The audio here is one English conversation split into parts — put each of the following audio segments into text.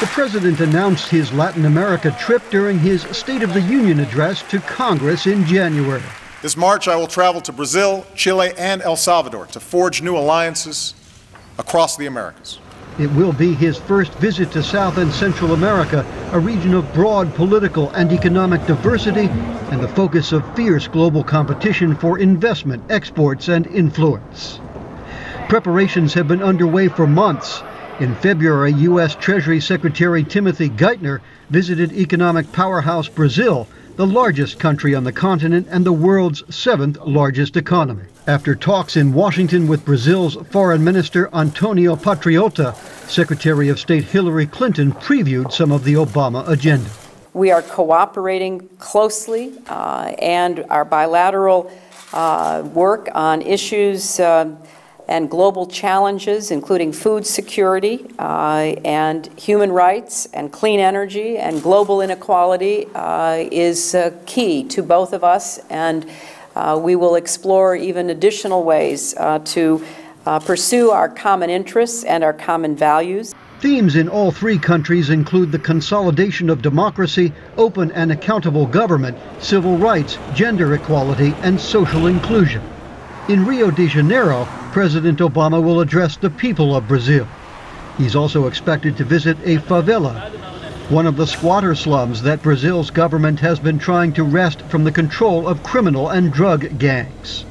The president announced his Latin America trip during his State of the Union address to Congress in January. This March, I will travel to Brazil, Chile, and El Salvador to forge new alliances across the Americas. It will be his first visit to South and Central America, a region of broad political and economic diversity and the focus of fierce global competition for investment, exports, and influence. Preparations have been underway for months. In February, U.S. Treasury Secretary Timothy Geithner visited economic powerhouse Brazil, the largest country on the continent and the world's 7th largest economy. After talks in Washington with Brazil's Foreign Minister Antonio Patriota, Secretary of State Hillary Clinton previewed some of the Obama agenda. We are cooperating closely and our bilateral work on issues and global challenges, including food security and human rights and clean energy and global inequality, is key to both of us, and we will explore even additional ways to pursue our common interests and our common values. Themes in all three countries include the consolidation of democracy, open and accountable government, civil rights, gender equality, and social inclusion. In Rio de Janeiro, President Obama will address the people of Brazil. He's also expected to visit a favela, one of the squatter slums that Brazil's government has been trying to wrest from the control of criminal and drug gangs.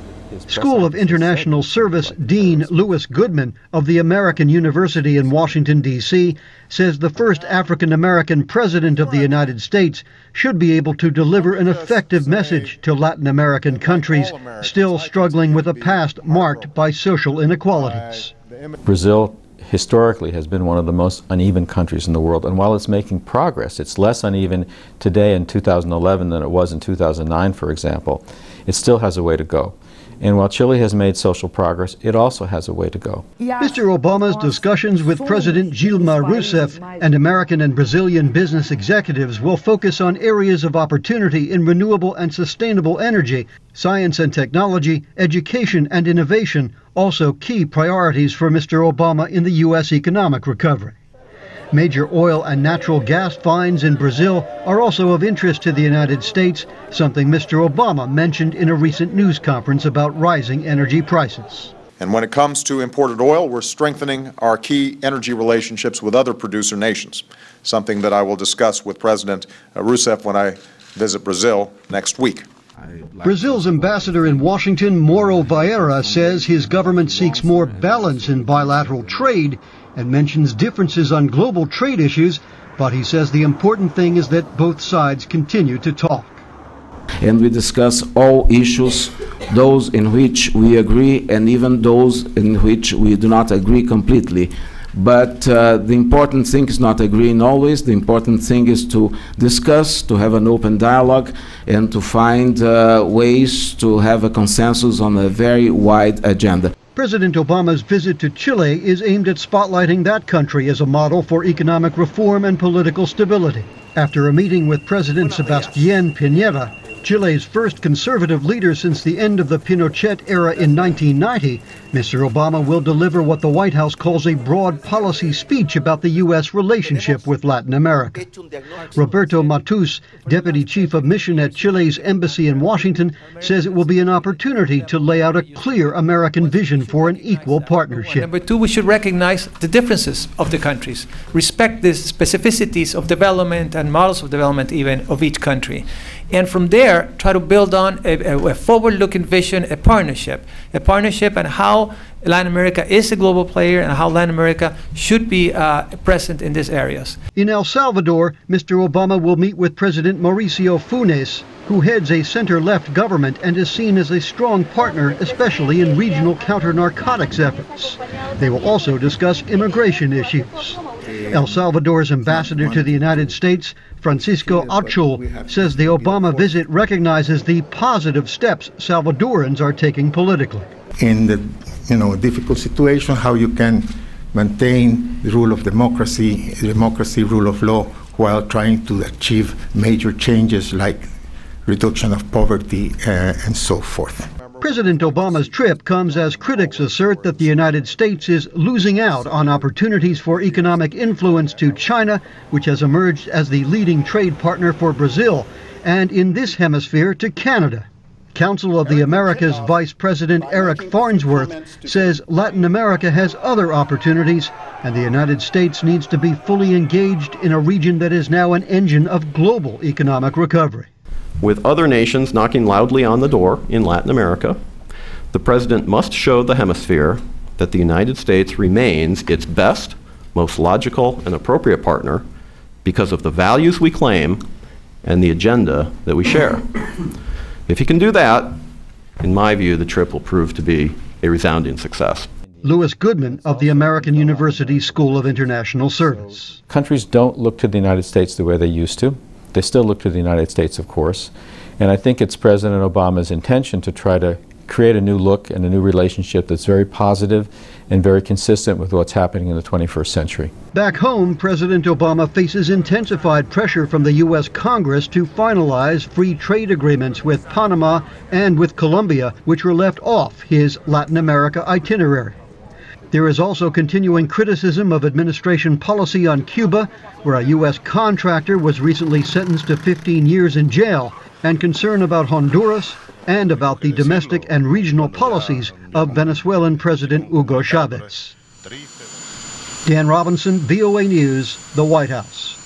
School of International Service Dean Louis Goodman of the American University in Washington, D.C., says the first African-American president of the United States should be able to deliver an effective message to Latin American countries still struggling with a past marked by social inequalities. Brazil historically has been one of the most uneven countries in the world, and while it's making progress, it's less uneven today in 2011 than it was in 2009, for example. It still has a way to go. And while Chile has made social progress, it also has a way to go. Mr. Obama's discussions with President Dilma Rousseff and American and Brazilian business executives will focus on areas of opportunity in renewable and sustainable energy, science and technology, education and innovation, also key priorities for Mr. Obama in the U.S. economic recovery. Major oil and natural gas finds in Brazil are also of interest to the United States, something Mr. Obama mentioned in a recent news conference about rising energy prices. And when it comes to imported oil, we're strengthening our key energy relationships with other producer nations, something that I will discuss with President Rousseff when I visit Brazil next week. Brazil's ambassador in Washington, Mauro Vieira, says his government seeks more balance in bilateral trade and mentions differences on global trade issues, but he says the important thing is that both sides continue to talk. And we discuss all issues, those in which we agree and even those in which we do not agree completely. But the important thing is not agreeing always. The important thing is to discuss, to have an open dialogue, and to find ways to have a consensus on a very wide agenda. President Obama's visit to Chile is aimed at spotlighting that country as a model for economic reform and political stability. After a meeting with President Sebastián Piñera, Chile's first conservative leader since the end of the Pinochet era in 1990, Mr. Obama will deliver what the White House calls a broad policy speech about the U.S. relationship with Latin America. Roberto Matus, Deputy Chief of Mission at Chile's embassy in Washington, says it will be an opportunity to lay out a clear American vision for an equal partnership. Number two, we should recognize the differences of the countries, respect the specificities of development and models of development even of each country. And from there, try to build on a forward-looking vision, a partnership and how Latin America is a global player and how Latin America should be present in these areas. In El Salvador, Mr. Obama will meet with President Mauricio Funes, who heads a center-left government and is seen as a strong partner, especially in regional counter-narcotics efforts. They will also discuss immigration issues. El Salvador's ambassador to the United States, Francisco Achul, says the Obama visit recognizes the positive steps Salvadorans are taking politically. In the difficult situation, how you can maintain the rule of democracy, rule of law, while trying to achieve major changes like reduction of poverty and so forth. President Obama's trip comes as critics assert that the United States is losing out on opportunities for economic influence to China, which has emerged as the leading trade partner for Brazil, and in this hemisphere to Canada. Council of the Americas Vice President Eric Farnsworth says Latin America has other opportunities, and the United States needs to be fully engaged in a region that is now an engine of global economic recovery. With other nations knocking loudly on the door in Latin America, the President must show the hemisphere that the United States remains its best, most logical and appropriate partner because of the values we claim and the agenda that we share. If he can do that, in my view, the trip will prove to be a resounding success. Louis Goodman of the American University School of International Service. Countries don't look to the United States the way they used to. They still look to the United States, of course. And I think it's President Obama's intention to try to create a new look and a new relationship that's very positive and very consistent with what's happening in the 21st century. Back home, President Obama faces intensified pressure from the U.S. Congress to finalize free trade agreements with Panama and with Colombia, which were left off his Latin America itinerary. There is also continuing criticism of administration policy on Cuba, where a U.S. contractor was recently sentenced to 15 years in jail, and concern about Honduras and about the domestic and regional policies of Venezuelan President Hugo Chavez. Dan Robinson, VOA News, the White House.